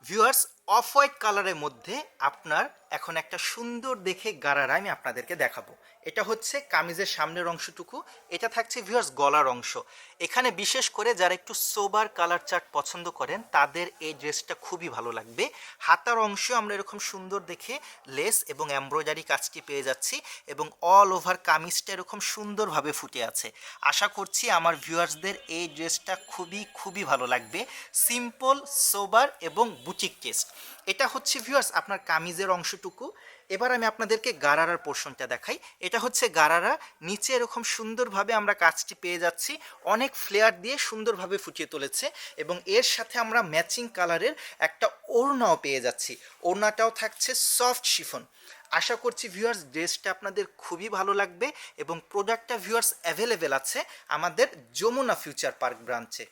Viewers, off white কালারের মধ্যে আপনার এখন একটা সুন্দর দেখে গারারা আমি আপনাদেরকে দেখাবো। এটা হচ্ছে কামিজের সামনের অংশটুকু, এটা থাকছে ভিউয়ার্স গলার অংশ। এখানে বিশেষ করে যারা একটু সোবার কালার চার্ট পছন্দ করেন তাদের এই ড্রেসটা খুবই ভালো লাগবে। হাতার অংশ আমরা এরকম সুন্দর দেখে লেস এবং এমব্রয়ডারি কাজটি পেয়ে যাচ্ছি এবং অল ওভার কামিজটা এরকম সুন্দরভাবে ফুটে আছে। আশা করছি আমার ভিউয়ার্সদের এই ড্রেসটা খুবই খুবই ভালো লাগবে। সিম্পল, সোবার এবং বুটিক টেস্ট। এটা হচ্ছে ভিউয়ার্স আপনার কামিজের অংশটুকু। এবার আমি আপনাদেরকে গারারার পোর্শনটা দেখাই। এটা হচ্ছে গারারা, নিচে এরকম সুন্দরভাবে আমরা কাজটি পেয়ে যাচ্ছি, অনেক ফ্লেয়ার দিয়ে সুন্দরভাবে ফুটিয়ে তুলেছে এবং এর সাথে আমরা ম্যাচিং কালারের একটা ওড়নাও পেয়ে যাচ্ছি। ওড়নাটাও থাকছে সফট শিফন। আশা করছি ভিউয়ার্স ড্রেসটা আপনাদের খুবই ভালো লাগবে এবং প্রোডাক্টটা ভিউয়ার্স অ্যাভেলেবেল আছে আমাদের যমুনা ফিউচার পার্ক ব্রাঞ্চে।